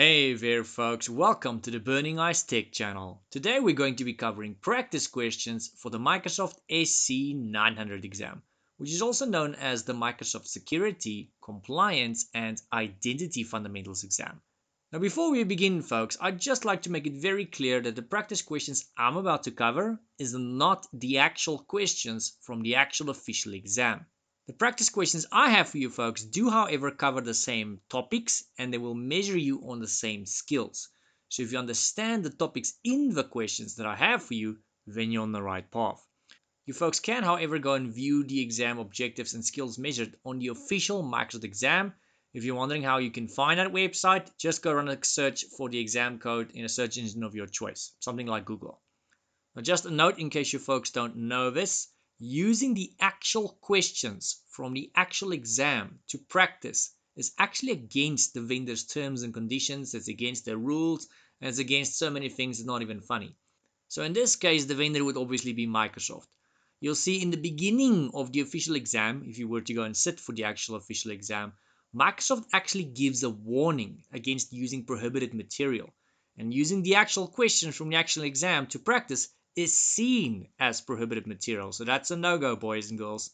Hey there folks, welcome to the BurningIceTech channel. Today we're going to be covering practice questions for the Microsoft SC-900 exam, which is also known as the Microsoft Security, Compliance and Identity Fundamentals exam. Now before we begin folks, I'd just like to make it very clear that the practice questions I'm about to cover is not the actual questions from the actual official exam. The practice questions I have for you folks do, however, cover the same topics and they will measure you on the same skills. So if you understand the topics in the questions that I have for you, then you're on the right path. You folks can, however, go and view the exam objectives and skills measured on the official Microsoft exam. If you're wondering how you can find that website, just go run a search for the exam code in a search engine of your choice, something like Google. Now, just a note in case you folks don't know this, using the actual questions from the actual exam to practice is actually against the vendor's terms and conditions, it's against their rules, and it's against so many things it's not even funny. So in this case, the vendor would obviously be Microsoft. You'll see in the beginning of the official exam, if you were to go and sit for the actual official exam, Microsoft actually gives a warning against using prohibited material. And using the actual questions from the actual exam to practice is seen as prohibited material. So that's a no-go, boys and girls.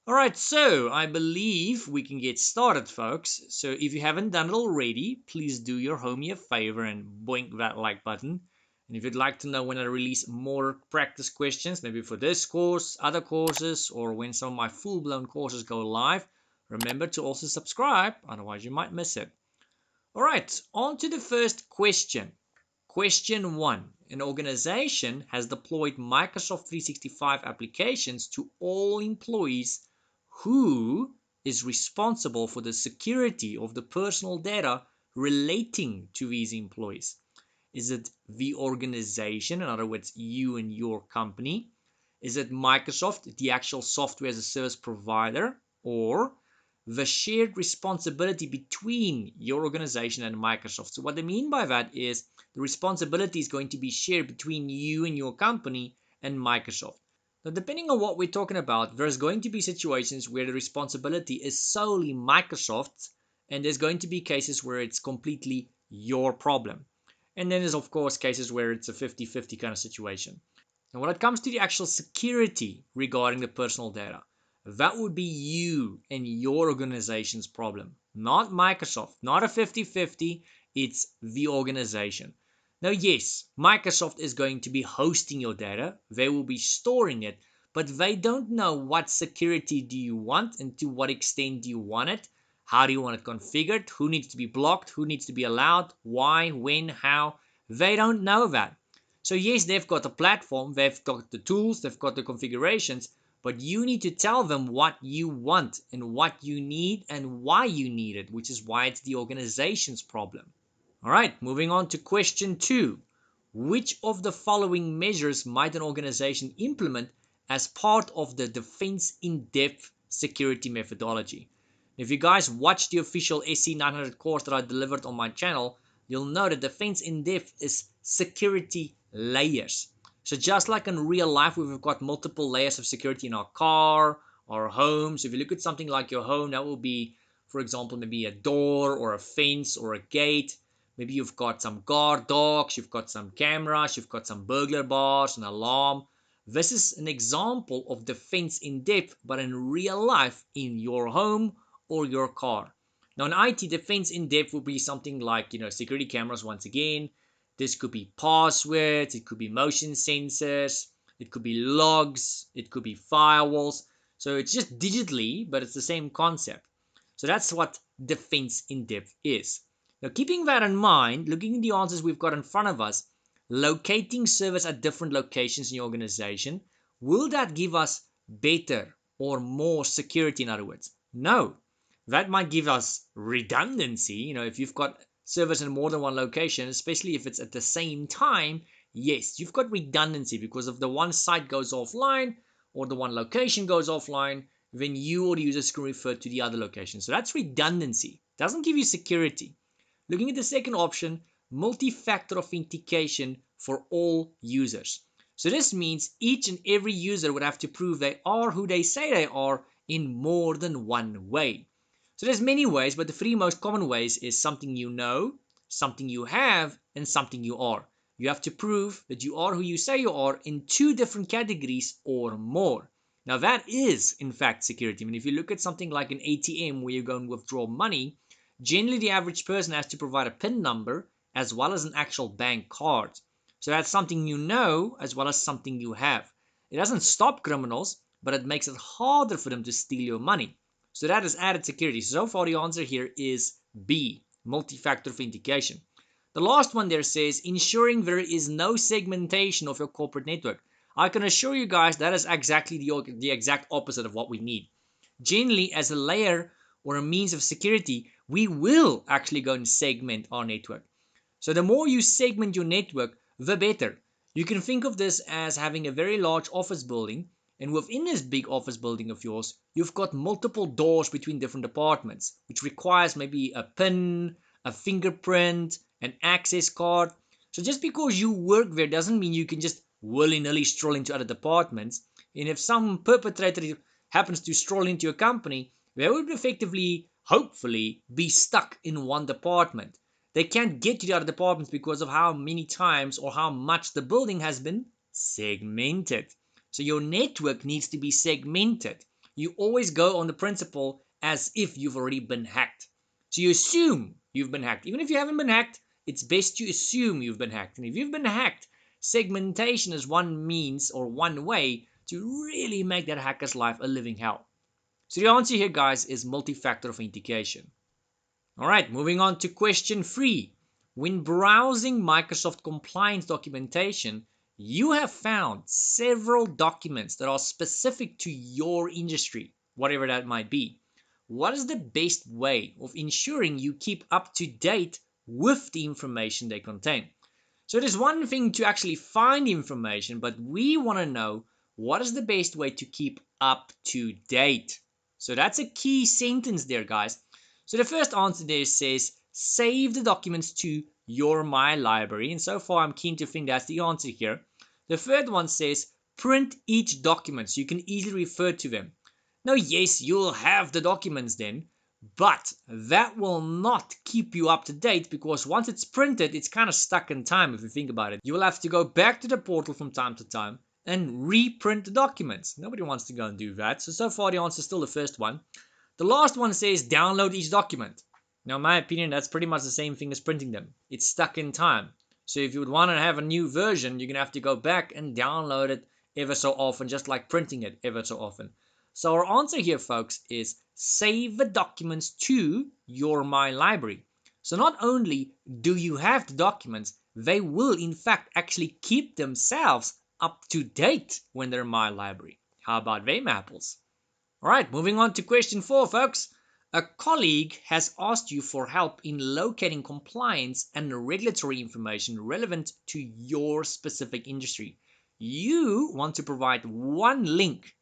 Alright, so I believe we can get started, folks. So if you haven't done it already, please do your homie a favor and boink that like button. And if you'd like to know when I release more practice questions, maybe for this course, other courses, or when some of my full-blown courses go live, remember to also subscribe, otherwise you might miss it. Alright, on to the first question. Question 1. An organization has deployed Microsoft 365 applications to all employees. Who is responsible for the security of the personal data relating to these employees? Is it the organization, in other words, you and your company? Is it Microsoft, the actual software as a service provider? Or the shared responsibility between your organization and Microsoft? So what I mean by that is the responsibility is going to be shared between you and your company and Microsoft. Now, depending on what we're talking about, there's going to be situations where the responsibility is solely Microsoft's, and there's going to be cases where it's completely your problem. And then there's, of course, cases where it's a 50-50 kind of situation. And when it comes to the actual security regarding the personal data, that would be you and your organization's problem, not Microsoft, not a 50-50, it's the organization. Now, yes, Microsoft is going to be hosting your data, they will be storing it, but they don't know what security do you want and to what extent do you want it, how do you want it configured, who needs to be blocked, who needs to be allowed, why, when, how. They don't know that. So yes, they've got a platform, they've got the tools, they've got the configurations, but you need to tell them what you want and what you need and why you need it, which is why it's the organization's problem. All right, moving on to question 2. Which of the following measures might an organization implement as part of the defense in-depth security methodology? If you guys watched the official SC-900 course that I delivered on my channel, you'll know that defense in-depth is security layers. So just like in real life, we've got multiple layers of security in our car, our home. So if you look at something like your home, that will be, for example, maybe a door or a fence or a gate. Maybe you've got some guard dogs, you've got some cameras, you've got some burglar bars, an alarm. This is an example of defense in depth, but in real life in your home or your car. Now, in IT, defense in depth would be something like, security cameras once again. This could be passwords, it could be motion sensors, it could be logs, it could be firewalls. So it's just digitally, but it's the same concept. So that's what defense in depth is. Now, keeping that in mind, looking at the answers we've got in front of us, locating servers at different locations in your organization, will that give us better or more security, in other words? No. That might give us redundancy. If you've got servers in more than one location, especially if it's at the same time, yes, you've got redundancy because if the one site goes offline or the one location goes offline, then you or the users can refer to the other location. So that's redundancy. It doesn't give you security. Looking at the second option, multi-factor authentication for all users. So this means each and every user would have to prove they are who they say they are in more than one way. So there's many ways, but the three most common ways is something you know, something you have, and something you are. You have to prove that you are who you say you are in two different categories or more. Now, that is, in fact, security. I mean, if you look at something like an ATM where you go and withdraw money, generally the average person has to provide a PIN number as well as an actual bank card. So that's something you know as well as something you have. It doesn't stop criminals, but it makes it harder for them to steal your money. So that is added security. So far, the answer here is B, multi-factor authentication. The last one there says ensuring there is no segmentation of your corporate network. I can assure you guys that is exactly the exact opposite of what we need. Generally, as a layer or a means of security, we will actually go and segment our network. So the more you segment your network, the better. You can think of this as having a very large office building, and within this big office building of yours, you've got multiple doors between different departments, which requires maybe a PIN, a fingerprint, an access card. So just because you work there doesn't mean you can just willy-nilly stroll into other departments. And if some perpetrator happens to stroll into your company, they would effectively, hopefully, be stuck in one department. They can't get to the other departments because of how many times or how much the building has been segmented. So your network needs to be segmented. You always go on the principle as if you've already been hacked. So you assume you've been hacked. Even if you haven't been hacked, it's best to assume you've been hacked. And if you've been hacked, segmentation is one means or one way to really make that hacker's life a living hell. So the answer here, guys, is multi-factor authentication. All right, moving on to question 3. When browsing Microsoft compliance documentation, you have found several documents that are specific to your industry, whatever that might be. What is the best way of ensuring you keep up to date with the information they contain? So it is one thing to actually find information, but we want to know what is the best way to keep up to date. So that's a key sentence there, guys. So the first answer there says save the documents to your My Library. And so far I'm keen to think that's the answer here. The third one says print each document so you can easily refer to them. Now, yes, you'll have the documents then, but that will not keep you up to date because once it's printed, it's kind of stuck in time if you think about it. You'll have to go back to the portal from time to time and reprint the documents. Nobody wants to go and do that. So far the answer is still the first one. The last one says download each document. Now, in my opinion, that's pretty much the same thing as printing them. It's stuck in time. So if you would want to have a new version, you're going to have to go back and download it ever so often, just like printing it ever so often. So our answer here, folks, is save the documents to your My Library. So not only do you have the documents, they will in fact actually keep themselves up to date when they're in My Library. How about them apples? All right, moving on to question 4, folks. A colleague has asked you for help in locating compliance and regulatory information relevant to your specific industry. You want to provide one link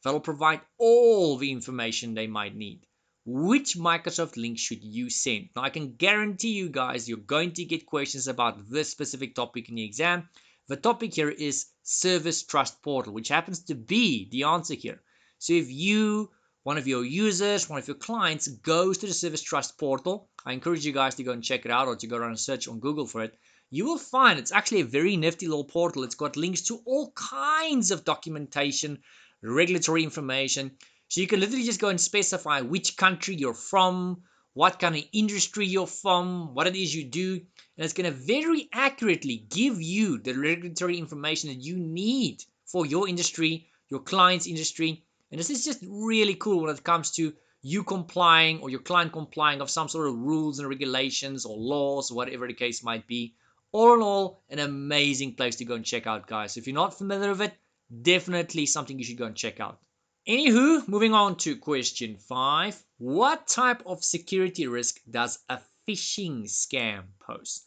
that'll provide all the information they might need. Which Microsoft link should you send? Now, I can guarantee you guys you're going to get questions about this specific topic in the exam. The topic here is Service Trust Portal, which happens to be the answer here. So if you, one of your users, one of your clients goes to the Service Trust Portal, I encourage you guys to go and check it out or to go around and search on Google for it. You will find it's actually a very nifty little portal. It's got links to all kinds of documentation, regulatory information. So you can literally just go and specify which country you're from, what kind of industry you're from, what it is you do, and it's going to very accurately give you the regulatory information that you need for your industry, your client's industry. And this is just really cool when it comes to you complying or your client complying of some sort of rules and regulations or laws, whatever the case might be. All in all, an amazing place to go and check out, guys. If you're not familiar with it, definitely something you should go and check out. Anywho, moving on to question 5. What type of security risk does a phishing scam pose?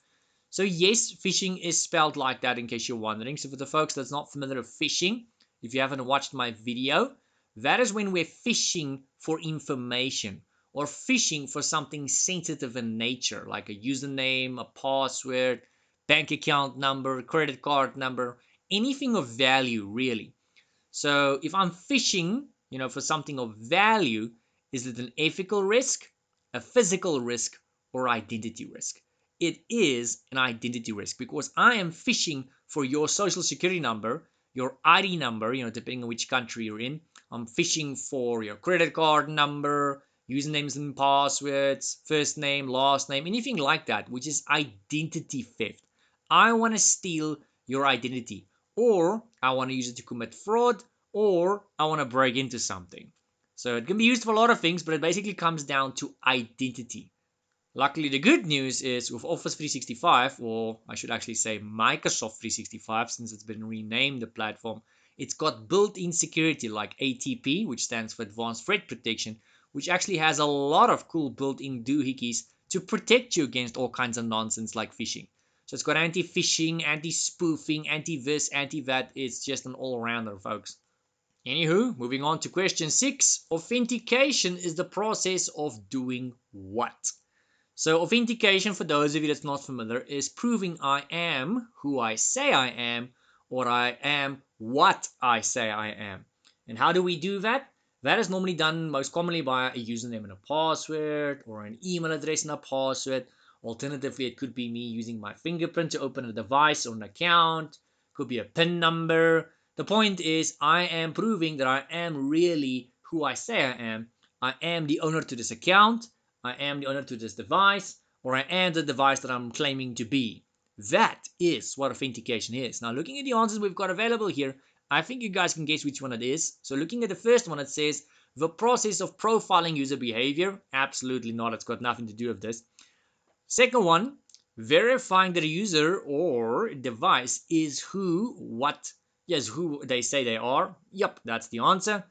So yes, phishing is spelled like that in case you're wondering. So for the folks that's not familiar with phishing, if you haven't watched my video, that is when we're phishing for information or phishing for something sensitive in nature, like a username, a password, bank account number, credit card number, anything of value really. So if I'm phishing, for something of value, is it an ethical risk, a physical risk, or identity risk? it is an identity risk because I am phishing for your social security number, your ID number, depending on which country you're in. I'm phishing for your credit card number, usernames and passwords, first name, last name, anything like that, which is identity theft. I want to steal your identity, or I want to use it to commit fraud, or I want to break into something. So it can be used for a lot of things, but it basically comes down to identity. Luckily, the good news is with Office 365, or I should actually say Microsoft 365, since it's been renamed the platform, it's got built-in security like ATP, which stands for Advanced Threat Protection, which actually has a lot of cool built-in doohickeys to protect you against all kinds of nonsense like phishing. So it's got anti-phishing, anti-spoofing, anti-this, anti-that. It's just an all-rounder, folks. Anywho, moving on to question 6. Authentication is the process of doing what? So authentication, for those of you that's not familiar, is proving I am who I say I am, or I am what I say I am. And how do we do that? That is normally done most commonly by a username and a password, or an email address and a password. Alternatively, it could be me using my fingerprint to open a device or an account. It could be a PIN number. The point is, I am proving that I am really who I say I am. I am the owner to this account. I am the owner to this device, or I am the device that I'm claiming to be. That is what authentication is. Now, looking at the answers we've got available here, I think you guys can guess which one it is. So looking at the first one, it says the process of profiling user behavior. Absolutely not. It's got nothing to do with this. Second one, verifying that a user or device is who they say they are. Yep, that's the answer.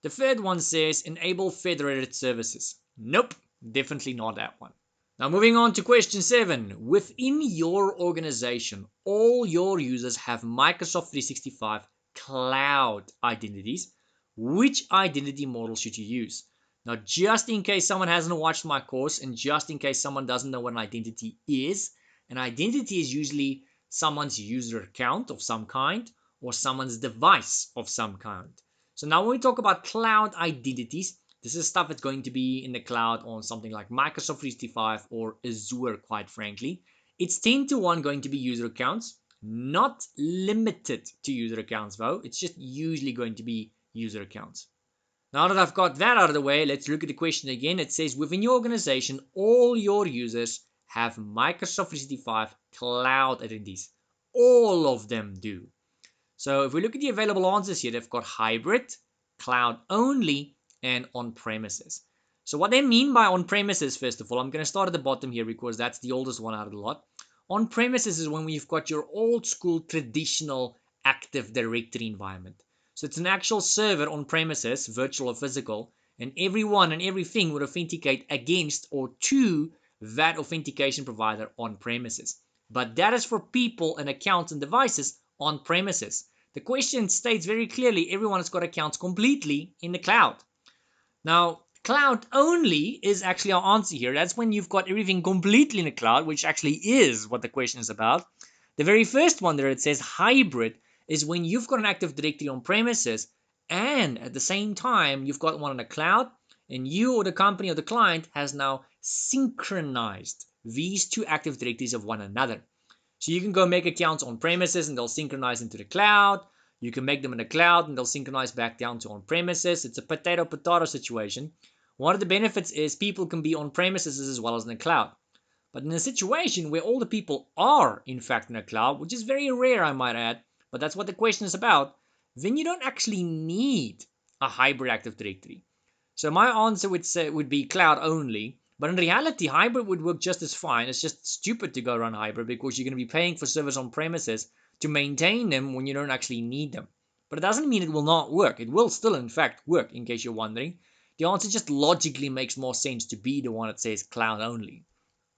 The third one says enable federated services. Nope, definitely not that one. Now moving on to question 7. Within your organization, all your users have Microsoft 365 cloud identities. Which identity model should you use? Now, just in case someone hasn't watched my course and just in case someone doesn't know what an identity is, an identity is usually someone's user account of some kind or someone's device of some kind. So now when we talk about cloud identities, this is stuff that's going to be in the cloud on something like Microsoft 365 or Azure, quite frankly. It's 10 to 1 going to be user accounts, not limited to user accounts though. It's just usually going to be user accounts. Now that I've got that out of the way, let's look at the question again. It says within your organization, all your users have Microsoft 365 cloud identities. All of them do. So if we look at the available answers here, they've got hybrid, cloud only, and on-premises. So what they mean by on-premises, first of all, I'm going to start at the bottom here because that's the oldest one out of the lot. On-premises is when we've got your old school traditional Active Directory environment. So it's an actual server on premises, virtual or physical, and everyone and everything would authenticate against or to that authentication provider on premises. But that is for people and accounts and devices on premises. The question states very clearly everyone has got accounts completely in the cloud. Now, cloud only is actually our answer here. That's when you've got everything completely in the cloud, which actually is what the question is about. The very first one there, it says hybrid, is when you've got an Active Directory on premises and at the same time you've got one in the cloud, and you or the company or the client has now synchronized these two Active Directories of one another. So you can go make accounts on premises and they'll synchronize into the cloud. You can make them in the cloud and they'll synchronize back down to on premises. It's a potato situation. One of the benefits is people can be on premises as well as in the cloud. But in a situation where all the people are in fact in the cloud, which is very rare I might add, but that's what the question is about, then you don't actually need a hybrid Active Directory. So my answer would be cloud only. But in reality, hybrid would work just as fine. It's just stupid to go run hybrid because you're going to be paying for servers on premises to maintain them when you don't actually need them. But it doesn't mean it will not work. It will still, in fact, work, in case you're wondering. The answer just logically makes more sense to be the one that says cloud only.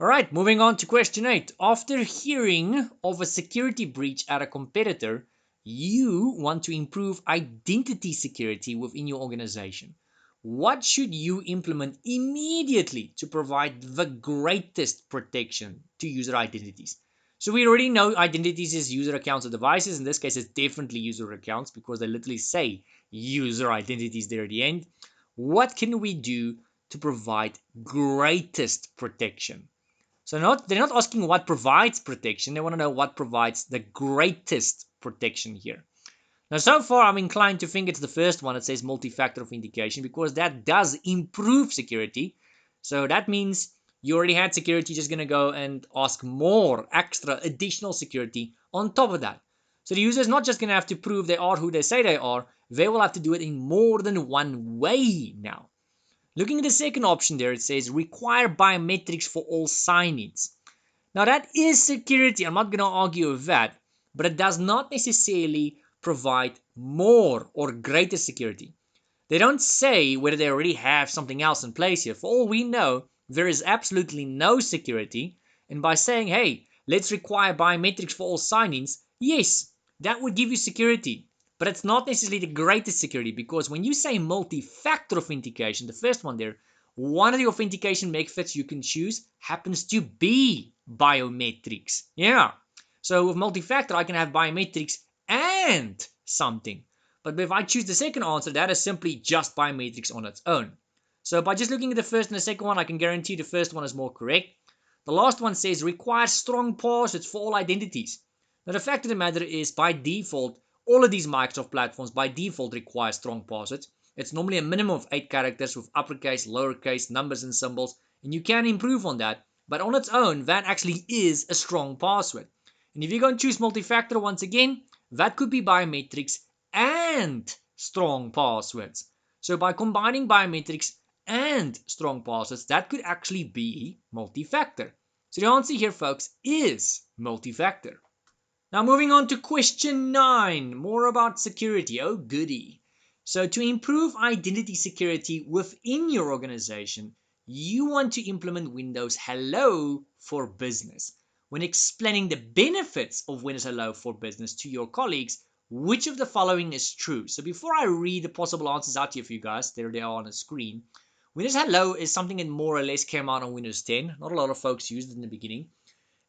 All right, moving on to question 8. After hearing of a security breach at a competitor, you want to improve identity security within your organization. What should you implement immediately to provide the greatest protection to user identities? So we already know identities is user accounts or devices. In this case, it's definitely user accounts because they literally say user identities there at the end. What can we do to provide greatest protection? So they're not asking what provides protection. They want to know what provides the greatest protection here. Now, so far, I'm inclined to think it's the first one that says multi-factor authentication because that does improve security. So that means you already had security, just going to go and ask more extra additional security on top of that. So the user is not just going to have to prove they are who they say they are. They will have to do it in more than one way now. Looking at the second option there, it says require biometrics for all sign-ins. Now that is security. I'm not going to argue with that, but it does not necessarily provide more or greater security. They don't say whether they already have something else in place here. For all we know, there is absolutely no security. And by saying, hey, let's require biometrics for all sign-ins, yes, that would give you security. But it's not necessarily the greatest security because when you say multi-factor authentication, the first one there, one of the authentication methods you can choose happens to be biometrics. Yeah. So with multi-factor, I can have biometrics and something. But if I choose the second answer, that is simply just biometrics on its own. So by just looking at the first and the second one, I can guarantee the first one is more correct. The last one says requires strong passwords for all identities. Now the fact of the matter is, by default, all of these Microsoft platforms by default require strong passwords. It's normally a minimum of 8 characters with uppercase, lowercase, numbers and symbols, and you can improve on that. But on its own, that actually is a strong password. And if you're going to choose multi-factor once again, that could be biometrics and strong passwords. So by combining biometrics and strong passwords, that could actually be multi-factor. So the answer here, folks, is multi-factor. Now moving on to question 9, more about security. Oh goody. So to improve identity security within your organization, you want to implement Windows Hello for Business. When explaining the benefits of Windows Hello for Business to your colleagues, which of the following is true? So before I read the possible answers out here for you guys, there they are on the screen. Windows Hello is something that more or less came out on Windows 10. Not a lot of folks used it in the beginning.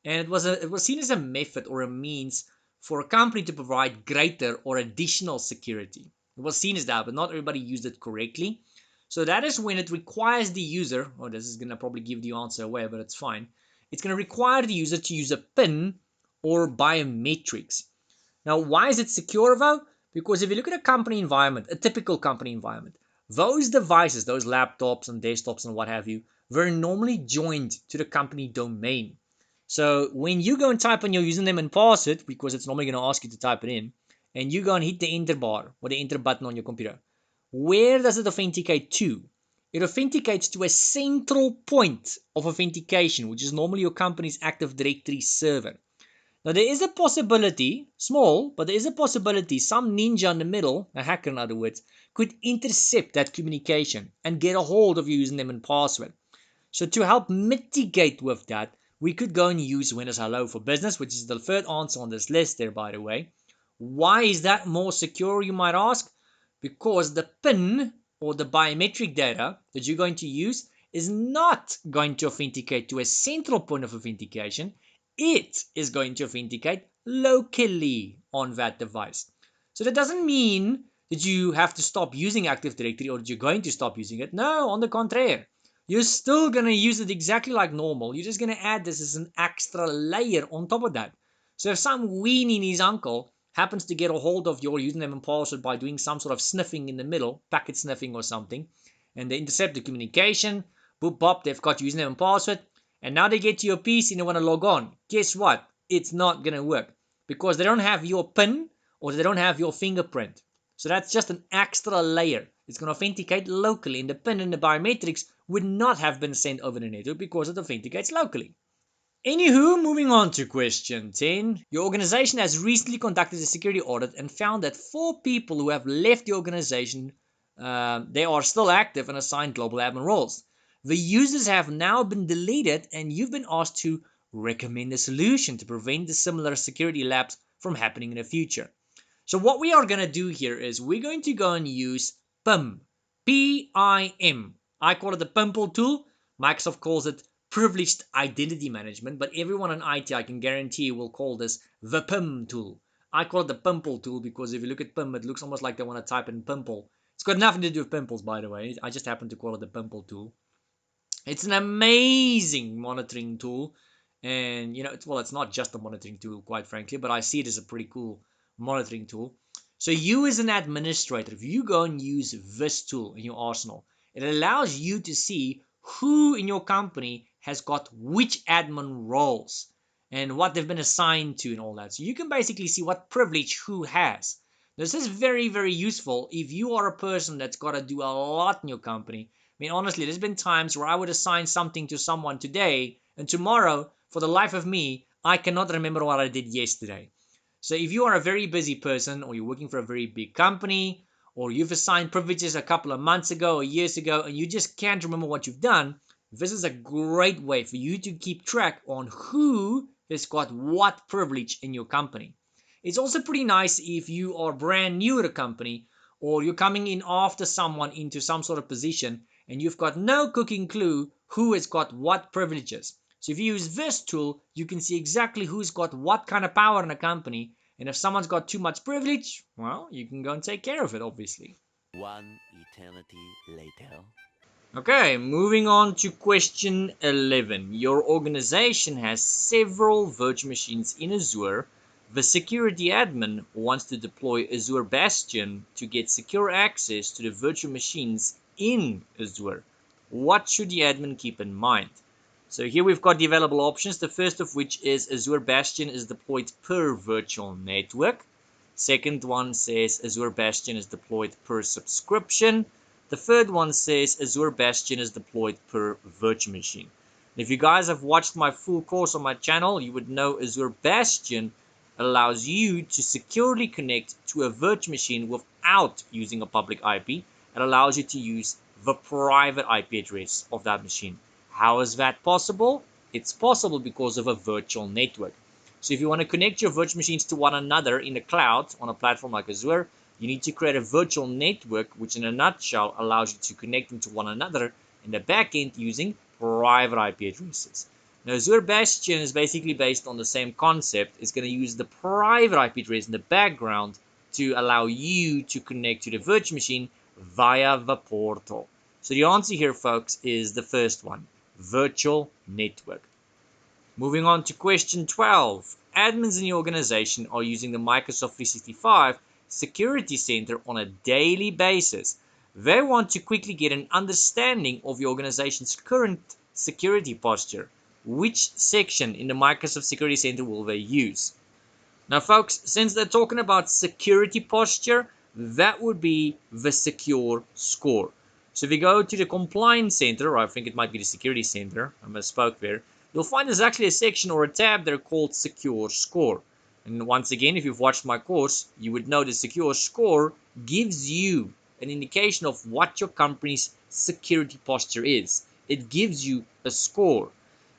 And it was seen as a method or a means for a company to provide greater or additional security. It was seen as that, but not everybody used it correctly. So that is when it requires the user, oh, this is going to probably give the answer away, but it's fine. It's going to require the user to use a PIN or biometrics. Now, why is it secure though? Because if you look at a company environment, a typical company environment, those devices, those laptops and desktops and what have you, were normally joined to the company domain. So when you go and type in your username and password, because it's normally going to ask you to type it in, and you go and hit the enter bar or the enter button on your computer, where does it authenticate to? It authenticates to a central point of authentication, which is normally your company's Active Directory server. Now there is a possibility, small, but there is a possibility some ninja in the middle, a hacker in other words, could intercept that communication and get a hold of your username and password. So to help mitigate with that, we could go and use Windows Hello for Business, which is the third answer on this list there, by the way. Why is that more secure, you might ask? Because the PIN or the biometric data that you're going to use is not going to authenticate to a central point of authentication. It is going to authenticate locally on that device. So that doesn't mean that you have to stop using Active Directory or that you're going to stop using it. No, on the contrary. You're still going to use it exactly like normal. You're just going to add this as an extra layer on top of that. So if some weenie his uncle happens to get a hold of your username and password by doing some sort of sniffing in the middle, packet sniffing or something, and they intercept the communication, boop bop, they've got your username and password, and now they get to your PC and they want to log on. Guess what? It's not going to work because they don't have your PIN or they don't have your fingerprint. So that's just an extra layer. It's going to authenticate locally, and the PIN and the biometrics would not have been sent over the network because it authenticates locally. Anywho, moving on to question 10. Your organization has recently conducted a security audit and found that 4 people who have left the organization, they are still active and assigned global admin roles. The users have now been deleted and you've been asked to recommend a solution to prevent the similar security lapse from happening in the future. So what we are going to do here is we're going to go and use PIM. P-I-M. I call it the Pimple tool. Microsoft calls it privileged identity management, but everyone in IT, I can guarantee, will call this the PIM tool. I call it the Pimple tool because if you look at PIM, it looks almost like they want to type in pimple. It's got nothing to do with pimples, by the way. I just happen to call it the Pimple tool. It's an amazing monitoring tool And it's not just a monitoring tool, quite frankly, but I see it as a pretty cool monitoring tool. So you as an administrator, if you go and use this tool in your arsenal, it allows you to see who in your company has got which admin roles and what they've been assigned to and all that. So you can basically see what privilege who has. This is very, very useful if you are a person that's got to do a lot in your company. I mean, honestly, there's been times where I would assign something to someone today, and tomorrow, for the life of me, I cannot remember what I did yesterday. So if you are a very busy person, or you're working for a very big company, or you've assigned privileges a couple of months ago or years ago, and you just can't remember what you've done, this is a great way for you to keep track on who has got what privilege in your company. It's also pretty nice if you are brand new at a company, or you're coming in after someone into some sort of position and you've got no cooking clue who has got what privileges. So if you use this tool, you can see exactly who's got what kind of power in a company. And if someone's got too much privilege, well, you can go and take care of it, obviously. One eternity later. Okay, moving on to question 11. Your organization has several virtual machines in Azure. The security admin wants to deploy Azure Bastion to get secure access to the virtual machines in Azure. What should the admin keep in mind? So here we've got the available options. The first of which is Azure Bastion is deployed per virtual network. Second one says Azure Bastion is deployed per subscription. The third one says Azure Bastion is deployed per virtual machine. If you guys have watched my full course on my channel, you would know Azure Bastion allows you to securely connect to a virtual machine without using a public IP. It allows you to use the private IP address of that machine. How is that possible? It's possible because of a virtual network. So if you want to connect your virtual machines to one another in the cloud on a platform like Azure, you need to create a virtual network, which in a nutshell allows you to connect them to one another in the backend using private IP addresses. Now, Azure Bastion is basically based on the same concept. It's going to use the private IP address in the background to allow you to connect to the virtual machine via the portal. So the answer here, folks, is the first one, virtual network. Moving on to question 12. Admins in your organization are using the Microsoft 365 Security Center on a daily basis. They want to quickly get an understanding of your organization's current security posture. Which section in the Microsoft Security Center will they use? Now, folks, since they're talking about security posture, that would be the secure score. So if you go to the compliance center, or I think it might be the security center, I misspoke there, you'll find there's actually a section or a tab there called secure score. And once again, if you've watched my course, you would know the secure score gives you an indication of what your company's security posture is. It gives you a score.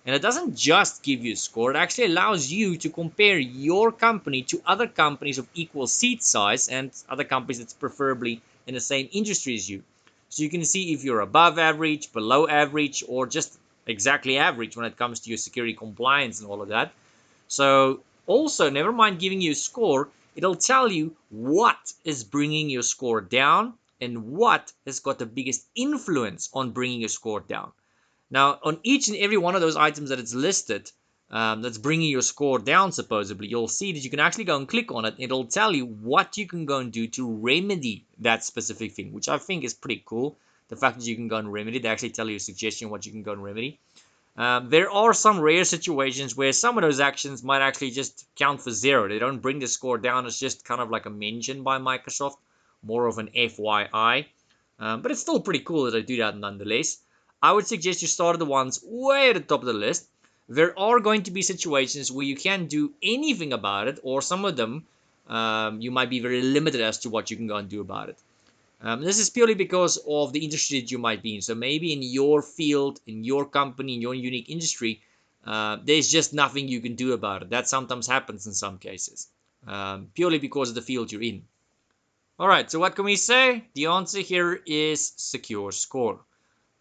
And it doesn't just give you a score, it actually allows you to compare your company to other companies of equal seat size and other companies that's preferably in the same industry as you. So you can see if you're above average, below average, or just exactly average when it comes to your security compliance and all of that. So also, never mind giving you a score, it'll tell you what is bringing your score down and what has got the biggest influence on bringing your score down. Now, on each and every one of those items that it's listed, that's bringing your score down supposedly, you'll see that you can actually go and click on it. It'll tell you what you can go and do to remedy that specific thing, which I think is pretty cool. The fact that you can go and remedy, they actually tell you a suggestion what you can go and remedy. There are some rare situations where some of those actions might actually just count for zero. They don't bring the score down. It's just kind of like a mention by Microsoft, more of an FYI. But it's still pretty cool that they do that nonetheless. I would suggest you start at the ones way at the top of the list. There are going to be situations where you can't do anything about it, or some of them you might be very limited as to what you can go and do about it. This is purely because of the industry that you might be in. So maybe in your field, in your company, in your unique industry, there's just nothing you can do about it. That sometimes happens in some cases, purely because of the field you're in. All right, so what can we say? The answer here is secure score.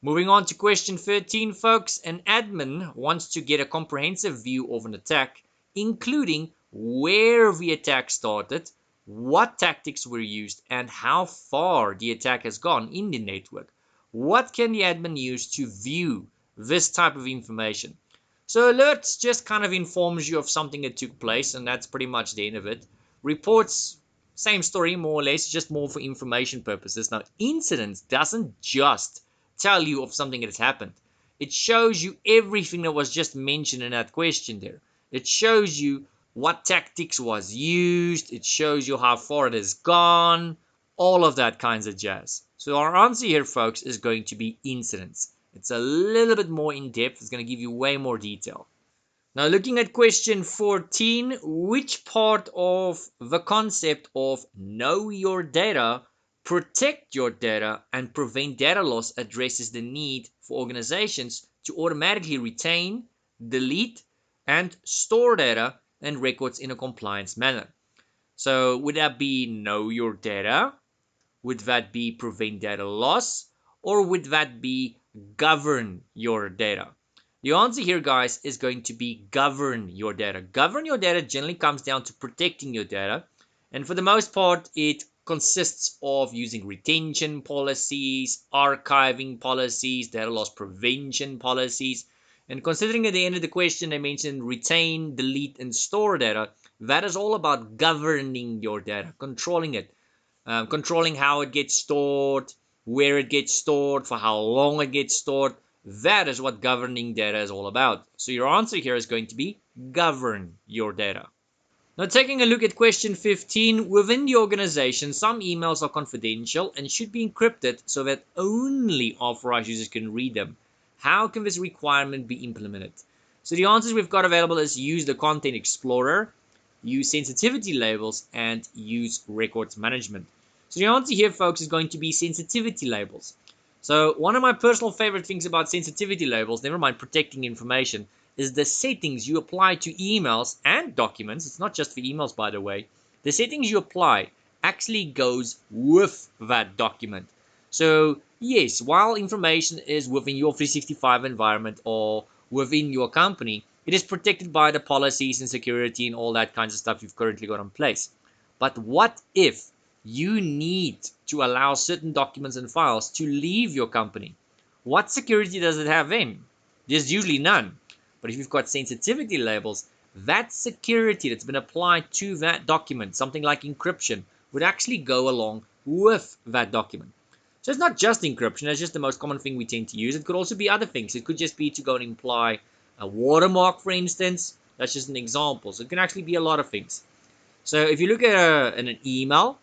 Moving on to question 13, folks. An admin wants to get a comprehensive view of an attack, including where the attack started, what tactics were used, and how far the attack has gone in the network. What can the admin use to view this type of information? So alerts just kind of informs you of something that took place, and that's pretty much the end of it. Reports, same story more or less, just more for information purposes. Now, incidents doesn't just tell you of something that has happened. It shows you everything that was just mentioned in that question there. It shows you what tactics was used. It shows you how far it has gone. All of that kinds of jazz. So our answer here, folks, is going to be incidents. It's a little bit more in depth. It's going to give you way more detail. Now, looking at question 14, which part of the concept of know your data, protect your data, and prevent data loss addresses the need for organizations to automatically retain, delete, and store data and records in a compliance manner? So, would that be know your data? Would that be prevent data loss? Or would that be govern your data? The answer here, guys, is going to be govern your data. Govern your data generally comes down to protecting your data. And for the most part, it consists of using retention policies, archiving policies, data loss prevention policies. And considering at the end of the question, I mentioned retain, delete, and store data, that is all about governing your data, controlling it, controlling how it gets stored, where it gets stored, for how long it gets stored. That is what governing data is all about. So your answer here is going to be govern your data. Now, taking a look at question 15, within the organization, some emails are confidential and should be encrypted so that only authorized users can read them. How can this requirement be implemented? So the answers we've got available is use the Content Explorer, use sensitivity labels, and use records management. So the answer here, folks, is going to be sensitivity labels. So one of my personal favorite things about sensitivity labels, never mind protecting information, is the settings you apply to emails and documents. It's not just for emails, by the way. The settings you apply actually goes with that document. So yes, while information is within your 365 environment or within your company, it is protected by the policies and security and all that kinds of stuff you've currently got in place. But what if you need to allow certain documents and files to leave your company? What security does it have then? There's usually none. But if you've got sensitivity labels, that security that's been applied to that document, something like encryption, would actually go along with that document. So it's not just encryption, that's just the most common thing we tend to use. It could also be other things. It could just be to go and imply a watermark, for instance. That's just an example. So it can actually be a lot of things. So if you look at an email,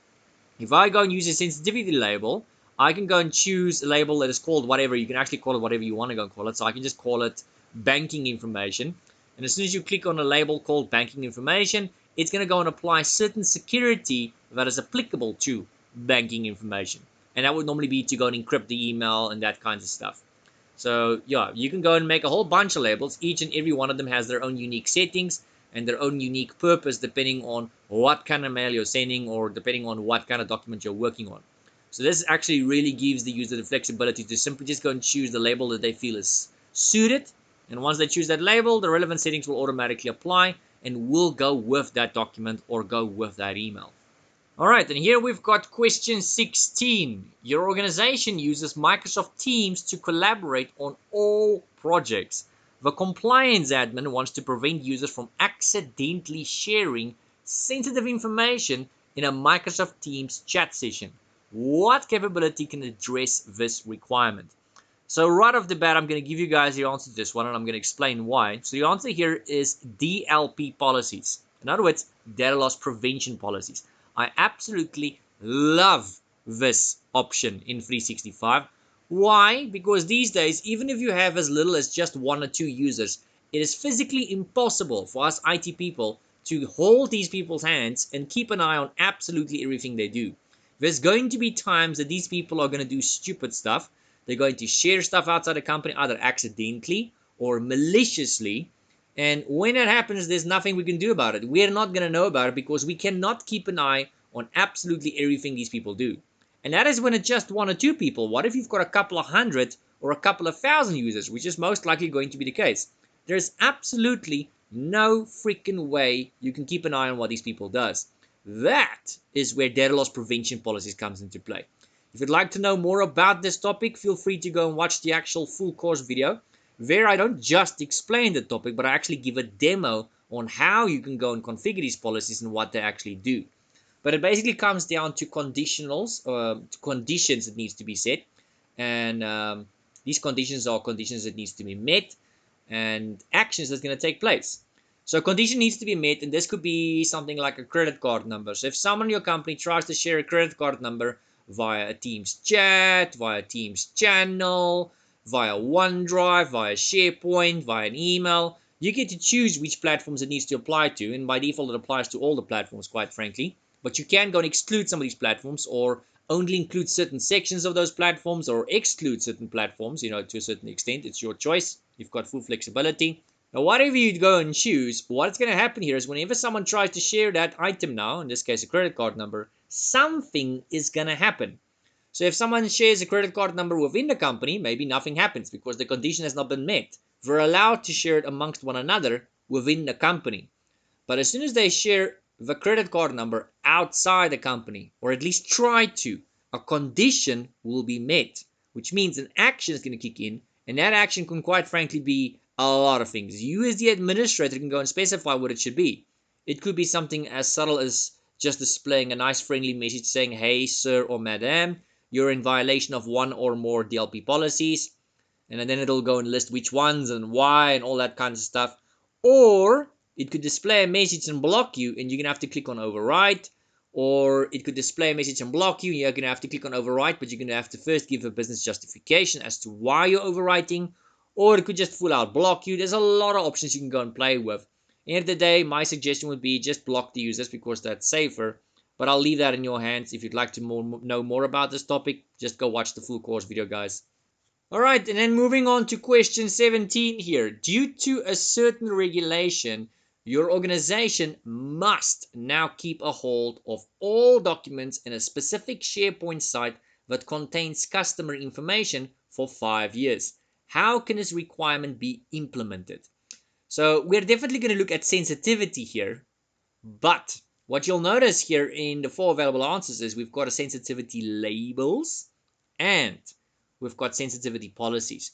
if I go and use a sensitivity label, I can go and choose a label that is called whatever. You can actually call it whatever you want to go and call it. So I can just call it banking information. And as soon as you click on a label called banking information, it's going to go and apply certain security that is applicable to banking information. And that would normally be to go and encrypt the email and that kinds of stuff. So yeah, you can go and make a whole bunch of labels. Each and every one of them has their own unique settings and their own unique purpose depending on what kind of mail you're sending or depending on what kind of document you're working on. So this actually really gives the user the flexibility to simply just go and choose the label that they feel is suited. And once they choose that label, the relevant settings will automatically apply and will go with that document or go with that email. All right, and here we've got question 16. Your organization uses Microsoft Teams to collaborate on all projects. The compliance admin wants to prevent users from accidentally sharing sensitive information in a Microsoft Teams chat session. What capability can address this requirement? So right off the bat, I'm going to give you guys the answer to this one, and I'm going to explain why. So the answer here is DLP policies. In other words, data loss prevention policies. I absolutely love this option in 365. Why? Because these days, even if you have as little as just 1 or 2 users, it is physically impossible for us IT people to hold these people's hands and keep an eye on absolutely everything they do. There's going to be times that these people are going to do stupid stuff. They're going to share stuff outside the company, either accidentally or maliciously. And when that happens, there's nothing we can do about it. We're not going to know about it because we cannot keep an eye on absolutely everything these people do. And that is when it's just 1 or 2 people. What if you've got a couple of hundred or a couple of thousand users, which is most likely going to be the case? There's absolutely no freaking way you can keep an eye on what these people does. That is where data loss prevention policies comes into play. If you'd like to know more about this topic, feel free to go and watch the actual full course video. where I don't just explain the topic, but I actually give a demo on how you can go and configure these policies and what they actually do. But it basically comes down to conditionals, conditions that needs to be set, and these conditions are conditions that needs to be met, and actions that's going to take place. So a condition needs to be met, and this could be something like a credit card number. So if someone in your company tries to share a credit card number via a Teams chat, via Teams channel, via OneDrive, via SharePoint, via an email, you get to choose which platforms it needs to apply to, and by default it applies to all the platforms, quite frankly. But you can go and exclude some of these platforms, or only include certain sections of those platforms, or exclude certain platforms, to a certain extent. It's your choice. You've got full flexibility. Now, whatever you go and choose, what's going to happen here is whenever someone tries to share that item now, in this case a credit card number, something is going to happen. So if someone shares a credit card number within the company, maybe nothing happens because the condition has not been met. We're allowed to share it amongst one another within the company. But as soon as they share the credit card number outside the company, or at least try to, a condition will be met, which means an action is going to kick in, and that action can quite frankly be a lot of things. You as the administrator can go and specify what it should be. It could be something as subtle as just displaying a nice friendly message saying, hey, sir or madam, you're in violation of one or more DLP policies, and then it'll go and list which ones and why and all that kind of stuff. Or it could display a message and block you, and you're gonna have to click on override. Or it could display a message and block you, and you're gonna have to click on override, but you're gonna have to first give a business justification as to why you're overwriting. Or it could just full out block you. There's a lot of options you can go and play with. At the end of the day, my suggestion would be just block the users because that's safer. But I'll leave that in your hands. If you'd like to know more about this topic, just go watch the full course video, guys. All right, and then moving on to question 17 here. Due to a certain regulation, your organization must now keep a hold of all documents in a specific SharePoint site that contains customer information for 5 years. How can this requirement be implemented? So we're definitely going to look at sensitivity here, but what you'll notice here in the 4 available answers is we've got a sensitivity labels and we've got sensitivity policies.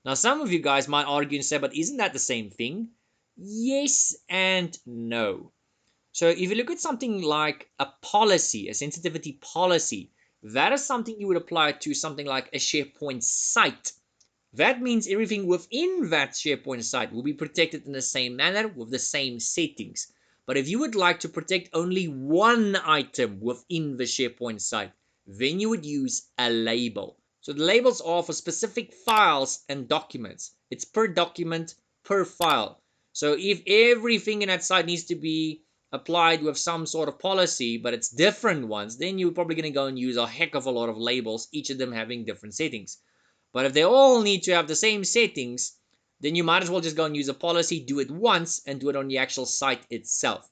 Now, some of you guys might argue and say, but isn't that the same thing? Yes and no. So if you look at something like a policy, a sensitivity policy, that is something you would apply to something like a SharePoint site. That means everything within that SharePoint site will be protected in the same manner with the same settings. But if you would like to protect only one item within the SharePoint site, then you would use a label. So the labels are for specific files and documents. It's per document, per file. So if everything in that site needs to be applied with some sort of policy, but it's different ones, then you're probably going to go and use a heck of a lot of labels, each of them having different settings. But if they all need to have the same settings, then you might as well just go and use a policy, do it once, and do it on the actual site itself.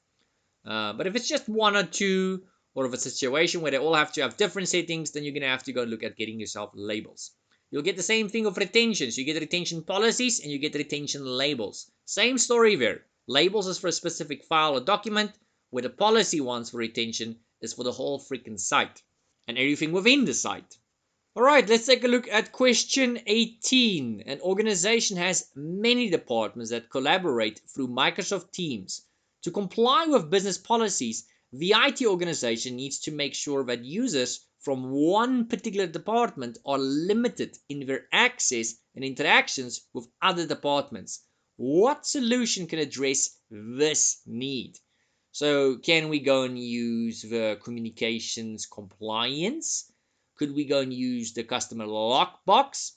But if it's just one or two, or if it's a situation where they all have to have different settings, then you're going to have to go look at getting yourself labels. You'll get the same thing of retention. So you get retention policies and you get retention labels. Same story there. Labels is for a specific file or document, where the policy ones for retention is for the whole freaking site and everything within the site. Alright, let's take a look at question 18. An organization has many departments that collaborate through Microsoft Teams. To comply with business policies, the IT organization needs to make sure that users from one particular department are limited in their access and interactions with other departments. What solution can address this need? So can we go and use the communications compliance? Could we go and use the customer lockbox?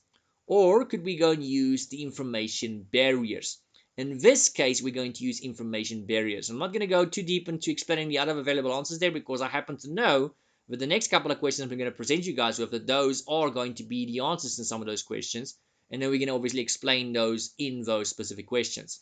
Or could we go and use the information barriers? In this case, we're going to use information barriers. I'm not going to go too deep into explaining the other available answers there because I happen to know that the next couple of questions I'm going to present you guys with, that those are going to be the answers to some of those questions. And then we're going to obviously explain those in those specific questions.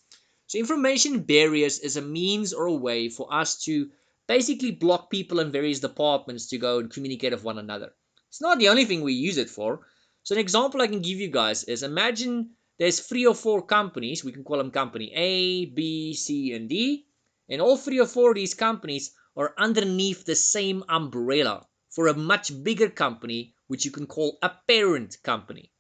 So information barriers is a means or a way for us to basically block people in various departments to go and communicate with one another. It's not the only thing we use it for. So an example I can give you guys is, imagine there's 3 or 4 companies. We can call them company A, B, C, and D. And all 3 or 4 of these companies are underneath the same umbrella for a much bigger company, which you can call a parent company.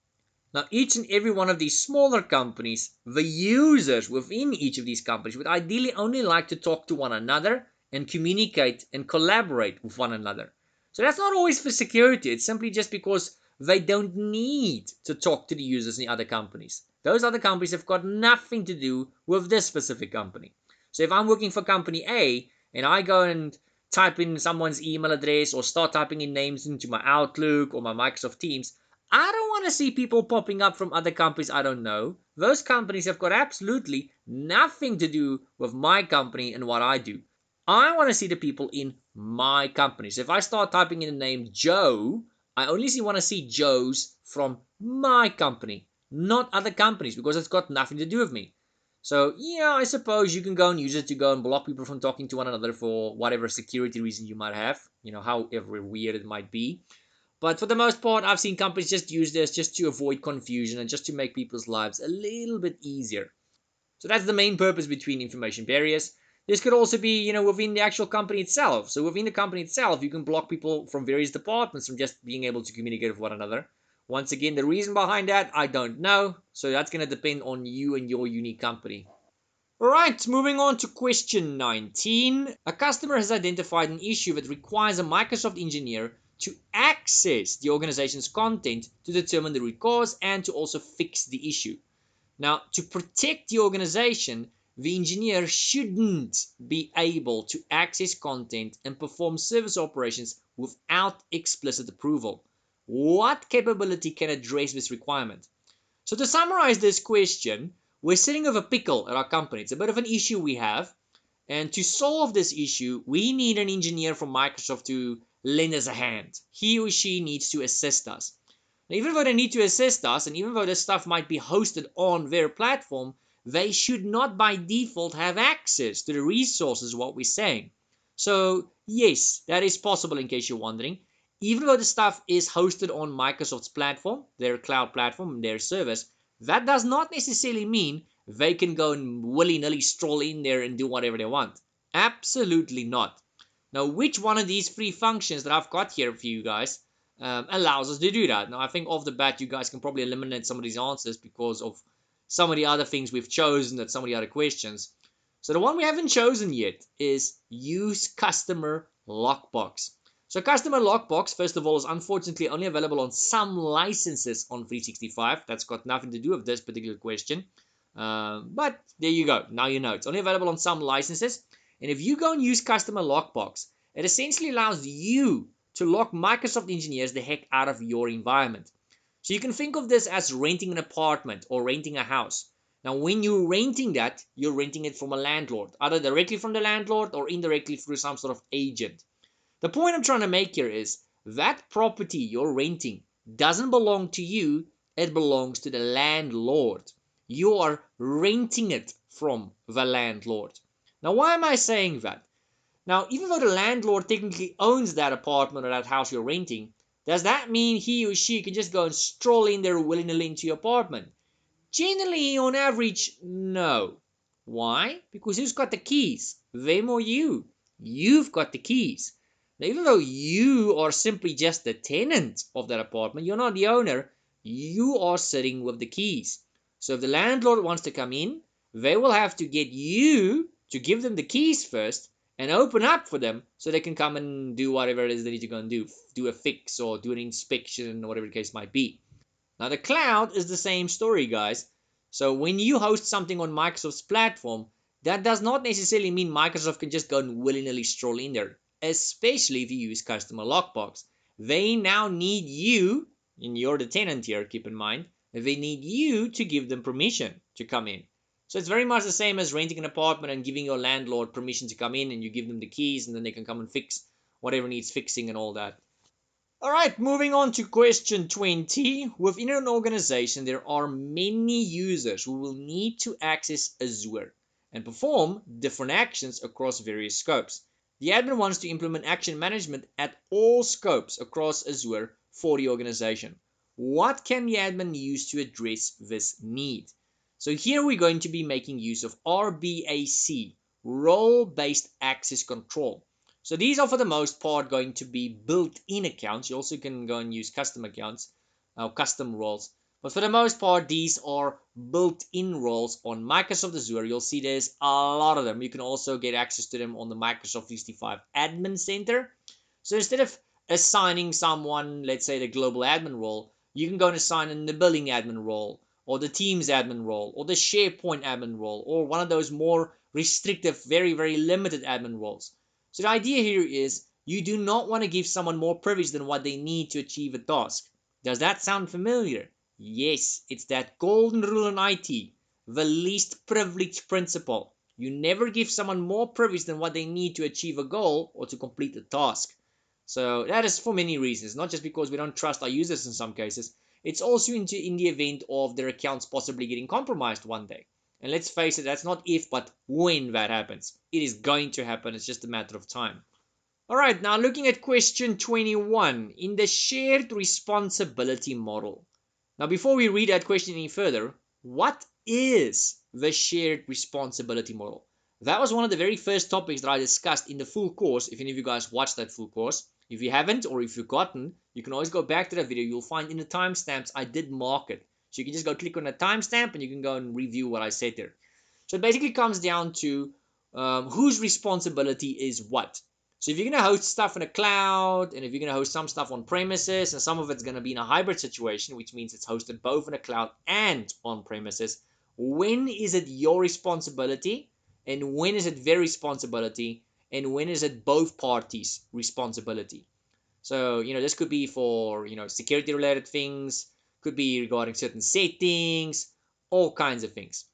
Now, each and every one of these smaller companies, the users within each of these companies would ideally only like to talk to one another and communicate and collaborate with one another. So that's not always for security. It's simply just because they don't need to talk to the users in the other companies. Those other companies have got nothing to do with this specific company. So if I'm working for company A and I go and type in someone's email address or start typing in names into my Outlook or my Microsoft Teams, I don't want to see people popping up from other companies I don't know. Those companies have got absolutely nothing to do with my company and what I do. I want to see the people in my company. So if I start typing in the name Joe, I only want to see Joes from my company, not other companies, because it's got nothing to do with me. So yeah, I suppose you can go and use it to go and block people from talking to one another for whatever security reason you might have, however weird it might be. But for the most part, I've seen companies just use this just to avoid confusion and just to make people's lives a little bit easier. So that's the main purpose between information barriers. This could also be, within the actual company itself. So within the company itself, you can block people from various departments from just being able to communicate with one another. Once again, the reason behind that, I don't know. So that's going to depend on you and your unique company. Alright, moving on to question 19. A customer has identified an issue that requires a Microsoft engineer to access the organization's content to determine the root cause and to also fix the issue. Now, to protect the organization, the engineer shouldn't be able to access content and perform service operations without explicit approval. What capability can address this requirement? So to summarize this question, we're sitting with a pickle at our company. It's a bit of an issue we have. And to solve this issue, we need an engineer from Microsoft to lend us a hand. He or she needs to assist us. Now, even though they need to assist us, and even though this stuff might be hosted on their platform, they should not by default have access to the resources, what we're saying. So yes, that is possible in case you're wondering. Even though the stuff is hosted on Microsoft's platform, their cloud platform, their service, that does not necessarily mean they can go and willy-nilly stroll in there and do whatever they want. Absolutely not. Now, which one of these three functions that I've got here for you guys allows us to do that? Now, I think off the bat, you guys can probably eliminate some of these answers because of some of the other things we've chosen at some of the other questions. So the one we haven't chosen yet is use customer lockbox. So customer lockbox, first of all, is unfortunately only available on some licenses on 365. That's got nothing to do with this particular question. But there you go. Now you know. It's only available on some licenses. And if you go and use customer lockbox, it essentially allows you to lock Microsoft engineers the heck out of your environment. So you can think of this as renting an apartment or renting a house. Now, when you're renting that, you're renting it from a landlord, either directly from the landlord or indirectly through some sort of agent. The point I'm trying to make here is that property you're renting doesn't belong to you, it belongs to the landlord. You are renting it from the landlord. Now, why am I saying that? Now, even though the landlord technically owns that apartment or that house you're renting, does that mean he or she can just go and stroll in there willy-nilly into your apartment? Generally, on average, no. Why? Because who's got the keys? Them or you? You've got the keys. Now, even though you are simply just the tenant of that apartment, you're not the owner, you are sitting with the keys. So if the landlord wants to come in, they will have to get you to give them the keys first and open up for them so they can come and do whatever it is they need to go and do a fix or do an inspection or whatever the case might be. Now, the cloud is the same story, guys. So when you host something on Microsoft's platform, that does not necessarily mean Microsoft can just go and willy-nilly stroll in there, especially if you use customer lockbox. They now need you, and you're the tenant here, keep in mind, they need you to give them permission to come in. So it's very much the same as renting an apartment and giving your landlord permission to come in, and you give them the keys and then they can come and fix whatever needs fixing and all that. Alright, moving on to question 20. Within an organization, there are many users who will need to access Azure and perform different actions across various scopes. The admin wants to implement action management at all scopes across Azure for the organization. What can the admin use to address this need? So here we're going to be making use of RBAC, role-based access control. So these are for the most part going to be built-in accounts. You also can go and use custom accounts or custom roles. But for the most part, these are built-in roles on Microsoft Azure. You'll see there's a lot of them. You can also get access to them on the Microsoft 365 Admin Center. So instead of assigning someone, let's say the global admin role, you can go and assign in the billing admin role, or the Teams admin role, or the SharePoint admin role, or one of those more restrictive, very, very limited admin roles. So the idea here is you do not want to give someone more privilege than what they need to achieve a task. Does that sound familiar? Yes, it's that golden rule in IT, the least privilege principle. You never give someone more privilege than what they need to achieve a goal or to complete a task. So that is for many reasons, not just because we don't trust our users in some cases. It's also in the event of their accounts possibly getting compromised one day. And let's face it, that's not if, but when that happens. It is going to happen. It's just a matter of time. All right, now looking at question 21 in the shared responsibility model. Now, before we read that question any further, what is the shared responsibility model? That was one of the very first topics that I discussed in the full course. If any of you guys watched that full course, if you haven't or if you've forgotten, you can always go back to that video. You'll find in the timestamps I did mark it. So you can just go click on the timestamp and you can go and review what I said there. So it basically comes down to whose responsibility is what. So if you're going to host stuff in a cloud, and if you're going to host some stuff on premises, and some of it's going to be in a hybrid situation, which means it's hosted both in a cloud and on premises, when is it your responsibility, and when is it their responsibility, and when is it both parties' responsibility? So, this could be for, security related things, could be regarding certain settings, all kinds of things.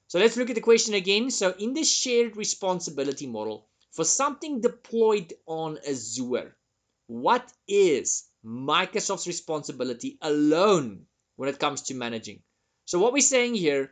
So let's look at the question again. So in the shared responsibility model, for something deployed on Azure, what is Microsoft's responsibility alone when it comes to managing? So what we're saying here,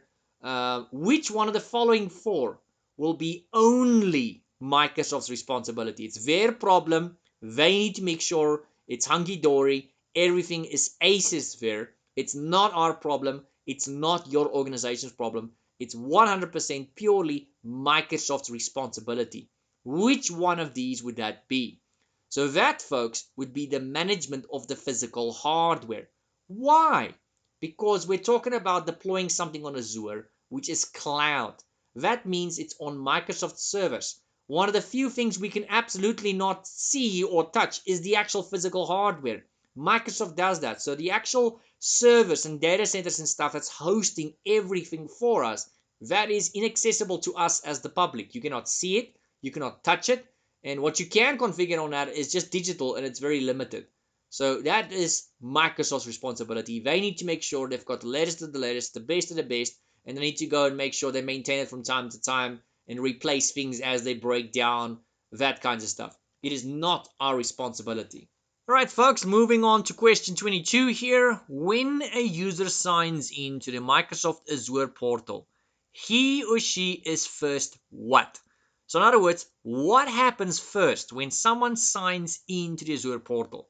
which one of the following four will be only Microsoft's responsibility? It's their problem. They need to make sure it's hunky-dory. Everything is aces there. It's not our problem. It's not your organization's problem. It's 100% purely Microsoft's responsibility. Which one of these would that be? So that, folks, would be the management of the physical hardware. Why? Because we're talking about deploying something on Azure, which is cloud. That means it's on Microsoft servers. One of the few things we can absolutely not see or touch is the actual physical hardware. Microsoft does that. So the actual servers and data centers and stuff that's hosting everything for us, that is inaccessible to us as the public. You cannot see it, you cannot touch it, and what you can configure on that is just digital, and it's very limited. So that is Microsoft's responsibility. They need to make sure they've got the latest of the latest, the best of the best, and they need to go and make sure they maintain it from time to time and replace things as they break down, that kinds of stuff. It is not our responsibility. All right, folks, moving on to question 22 here. When a user signs into the Microsoft Azure portal, he or she is first what? So in other words, what happens first when someone signs into the Azure portal?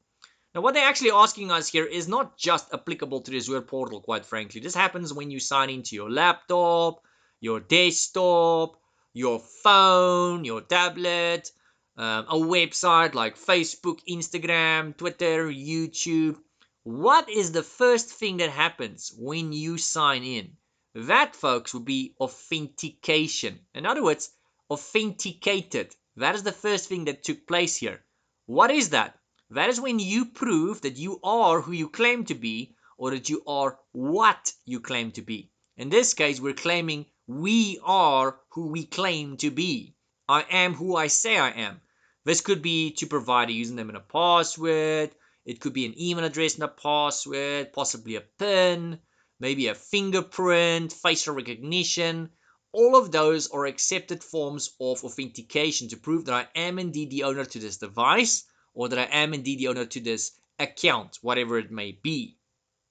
Now, what they're actually asking us here is not just applicable to the Azure portal, quite frankly. This happens when you sign into your laptop, your desktop, your phone, your tablet, a website like Facebook, Instagram, Twitter, YouTube. What is the first thing that happens when you sign in? That, folks, would be authentication. In other words, authenticated. That is the first thing that took place here. What is that? That is when you prove that you are who you claim to be, or that you are what you claim to be. In this case, we're claiming we are who we claim to be. I am who I say I am. This could be to provide a username and a password. It could be an email address and a password, possibly a PIN, maybe a fingerprint, facial recognition. All of those are accepted forms of authentication to prove that I am indeed the owner to this device, or that I am indeed the owner to this account, whatever it may be.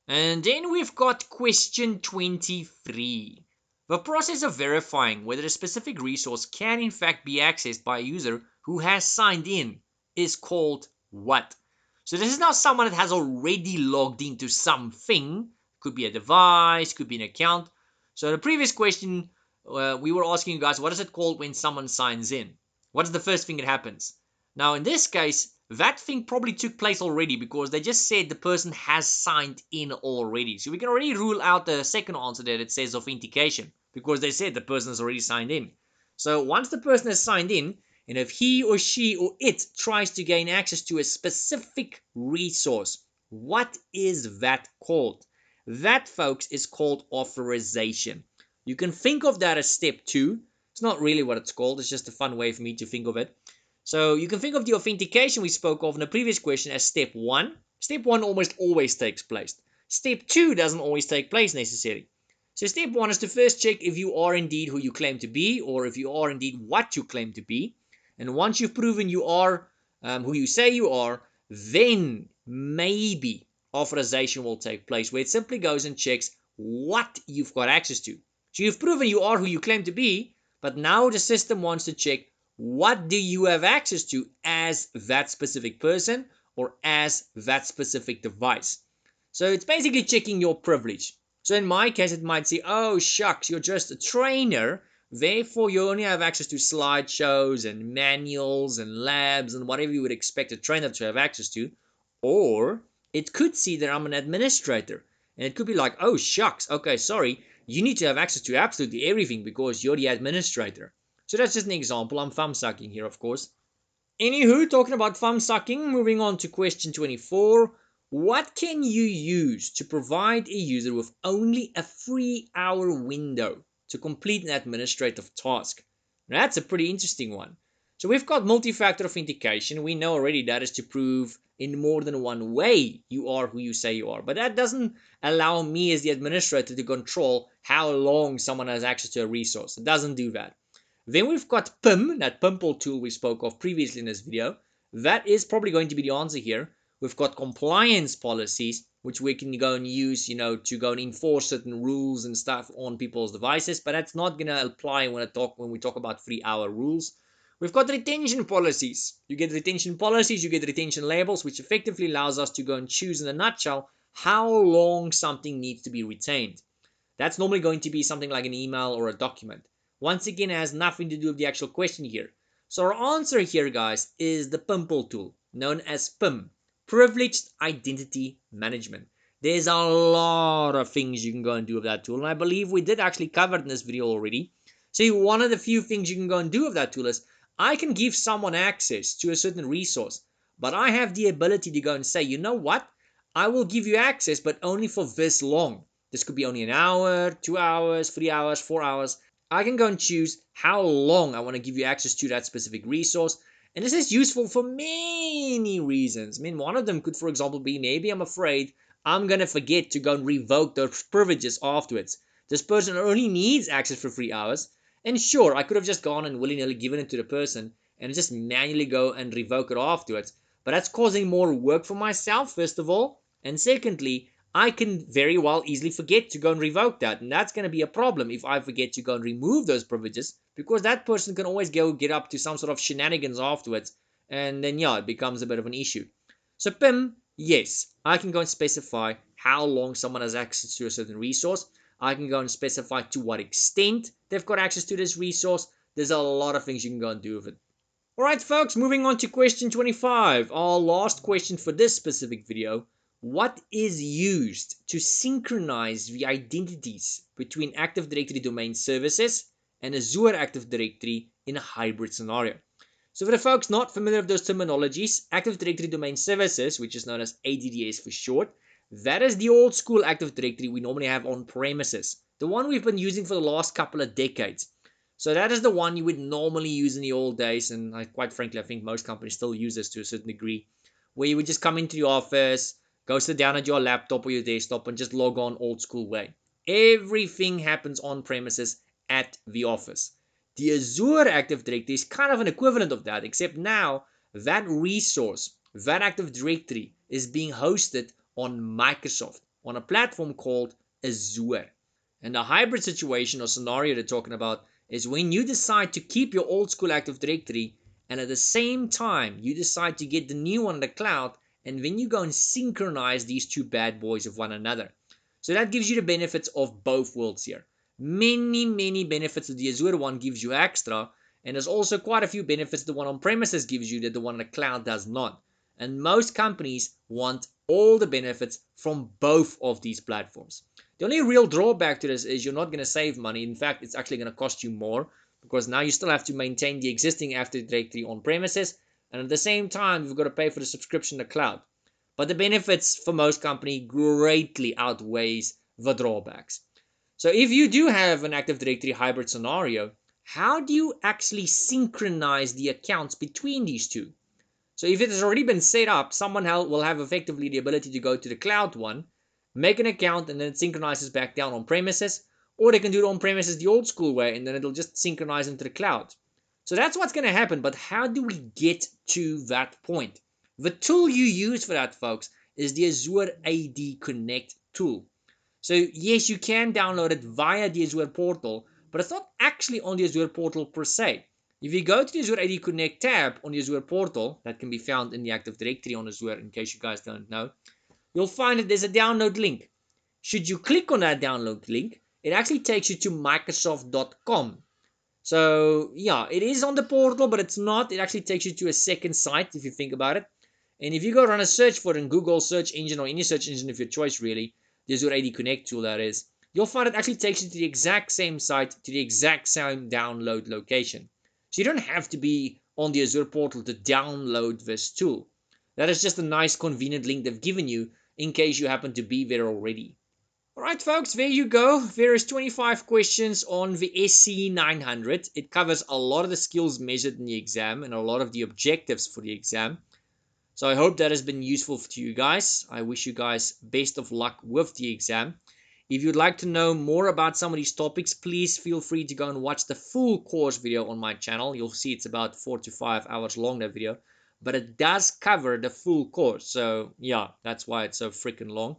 And then we've got question 23. The process of verifying whether a specific resource can in fact be accessed by a user who has signed in is called what? So this is not someone that has already logged into something. Could be a device, could be an account. So the previous question, we were asking you guys, what is it called when someone signs in? What is the first thing that happens? Now in this case, that thing probably took place already because they just said the person has signed in already. So we can already rule out the second answer that it says authentication because they said the person has already signed in. So once the person has signed in, and if he or she or it tries to gain access to a specific resource, what is that called? That, folks, is called authorization. You can think of that as step 2. It's not really what it's called. It's just a fun way for me to think of it. So you can think of the authentication we spoke of in the previous question as step 1. Step 1 almost always takes place. Step 2 doesn't always take place necessarily. So step 1 is to first check if you are indeed who you claim to be, or if you are indeed what you claim to be. And once you've proven you are who you say you are, then maybe authorization will take place, where it simply goes and checks what you've got access to. So you've proven you are who you claim to be, but now the system wants to check what do you have access to as that specific person or as that specific device. So it's basically checking your privilege. So in my case, it might say, oh, shucks, you're just a trainer. Therefore, you only have access to slideshows and manuals and labs and whatever you would expect a trainer to have access to. Or it could see that I'm an administrator. And it could be like, oh, shucks, okay, sorry, you need to have access to absolutely everything because you're the administrator. So that's just an example. I'm thumb sucking here, of course. Anywho, talking about thumb sucking, moving on to question 24. What can you use to provide a user with only a 3-hour window to complete an administrative task? Now, that's a pretty interesting one. So we've got multi-factor authentication. We know already that is to prove in more than one way you are who you say you are. But that doesn't allow me as the administrator to control how long someone has access to a resource. It doesn't do that. Then we've got PIM, that pimple tool we spoke of previously in this video. That is probably going to be the answer here. We've got compliance policies, which we can go and use, to go and enforce certain rules and stuff on people's devices, but that's not going to apply when we talk about 3-hour rules. We've got retention policies. You get retention policies, you get retention labels, which effectively allows us to go and choose in a nutshell how long something needs to be retained. That's normally going to be something like an email or a document. Once again, it has nothing to do with the actual question here. So our answer here, guys, is the pimple tool, known as PIM, Privileged Identity Management. There's a lot of things you can go and do with that tool, and I believe we did actually cover it in this video already. So one of the few things you can go and do with that tool is, I can give someone access to a certain resource, but I have the ability to go and say, you know what? I will give you access, but only for this long. This could be only an hour, 2 hours, 3 hours, 4 hours. I can go and choose how long I want to give you access to that specific resource. And this is useful for many reasons. I mean, one of them could, for example, be maybe I'm afraid I'm going to forget to go and revoke those privileges afterwards. This person only needs access for 3 hours. And sure, I could have just gone and willy-nilly given it to the person and just manually go and revoke it afterwards. But that's causing more work for myself, first of all. And secondly, I can very well easily forget to go and revoke that. And that's going to be a problem if I forget to go and remove those privileges, because that person can always go get up to some sort of shenanigans afterwards. And then, yeah, it becomes a bit of an issue. So PIM, yes, I can go and specify how long someone has access to a certain resource. I can go and specify to what extent they've got access to this resource. There's a lot of things you can go and do with it. Alright folks, moving on to question 25, our last question for this specific video. What is used to synchronize the identities between Active Directory domain services and Azure Active Directory in a hybrid scenario? So for the folks not familiar with those terminologies, Active Directory domain services, which is known as ADDS for short, that is the old school Active Directory we normally have on premises, the one we've been using for the last couple of decades. So that is the one you would normally use in the old days, and quite frankly, I think most companies still use this to a certain degree, where you would just come into the office, go sit down at your laptop or your desktop and just log on old school way. Everything happens on premises at the office. The Azure Active Directory is kind of an equivalent of that, except now that resource, that Active Directory, is being hosted on Microsoft, on a platform called Azure. And the hybrid situation or scenario they're talking about is when you decide to keep your old school Active Directory and at the same time you decide to get the new one in the cloud, and then you go and synchronize these two bad boys with one another. So that gives you the benefits of both worlds here. Many benefits that the Azure one gives you extra, and there's also quite a few benefits the one on premises gives you that the one in the cloud does not. And most companies want all the benefits from both of these platforms. The only real drawback to this is you're not going to save money. In fact, it's actually going to cost you more because now you still have to maintain the existing Active Directory on premises, and at the same time, you've got to pay for the subscription to cloud. But the benefits for most companies greatly outweighs the drawbacks. So if you do have an Active Directory hybrid scenario, how do you actually synchronize the accounts between these two? So if it has already been set up, someone will have effectively the ability to go to the cloud one, make an account, and then it synchronizes back down on premises, or they can do it on premises the old school way, and then it'll just synchronize into the cloud. So that's what's going to happen, but how do we get to that point? The tool you use for that, folks, is the Azure AD Connect tool. So yes, you can download it via the Azure portal, but it's not actually on the Azure portal per se. If you go to the Azure AD Connect tab on the Azure portal, that can be found in the Active Directory on Azure in case you guys don't know, you'll find that there's a download link. Should you click on that download link, it actually takes you to Microsoft.com. So yeah, it is on the portal, but it's not. It actually takes you to a second site if you think about it. And if you go run a search for it in Google search engine or any search engine of your choice, really, the Azure AD Connect tool that is, you'll find it actually takes you to the exact same site, to the exact same download location. So you don't have to be on the Azure portal to download this tool. That is just a nice convenient link they've given you in case you happen to be there already. Alright folks, there you go. There is 25 questions on the SC-900. It covers a lot of the skills measured in the exam and a lot of the objectives for the exam. So I hope that has been useful to you guys. I wish you guys best of luck with the exam. If you'd like to know more about some of these topics, please feel free to go and watch the full course video on my channel. You'll see it's about 4 to 5 hours long, that video. But it does cover the full course. So yeah, that's why it's so freaking long.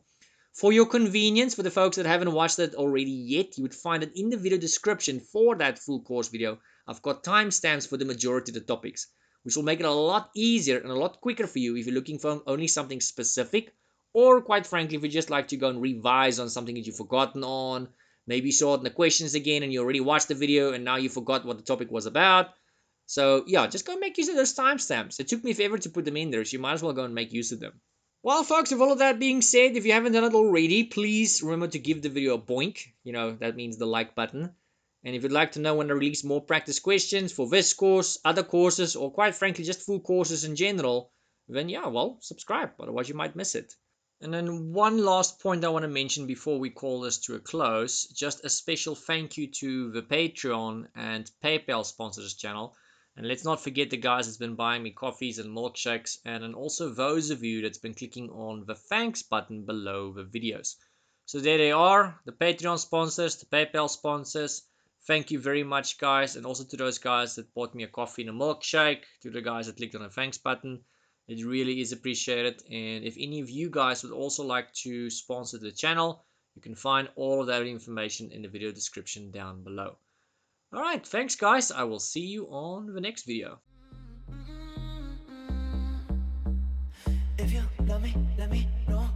For your convenience, for the folks that haven't watched it already yet, you would find it in the video description for that full course video. I've got timestamps for the majority of the topics, which will make it a lot easier and a lot quicker for you if you're looking for only something specific, or quite frankly, if you just like to go and revise on something that you've forgotten on. Maybe you saw it in the questions again and you already watched the video and now you forgot what the topic was about. So yeah, just go and make use of those timestamps. It took me forever to put them in there, so you might as well go and make use of them. Well, folks, with all of that being said, if you haven't done it already, please remember to give the video a boink. You know, that means the like button. And if you'd like to know when I release more practice questions for this course, other courses, or quite frankly, just full courses in general, then yeah, well, subscribe. Otherwise, you might miss it. And then one last point I want to mention before we call this to a close, just a special thank you to the Patreon and PayPal sponsors this channel. And let's not forget the guys that's been buying me coffees and milkshakes, and then also those of you that's been clicking on the thanks button below the videos. So there they are, the Patreon sponsors, the PayPal sponsors. Thank you very much, guys, and also to those guys that bought me a coffee and a milkshake, to the guys that clicked on the thanks button. It really is appreciated. And if any of you guys would also like to sponsor the channel, you can find all of that information in the video description down below. Alright, thanks guys. I will see you on the next video. If you love me, let me know.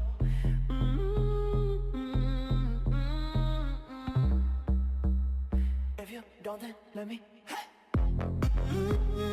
If you don't, then let me. Hey.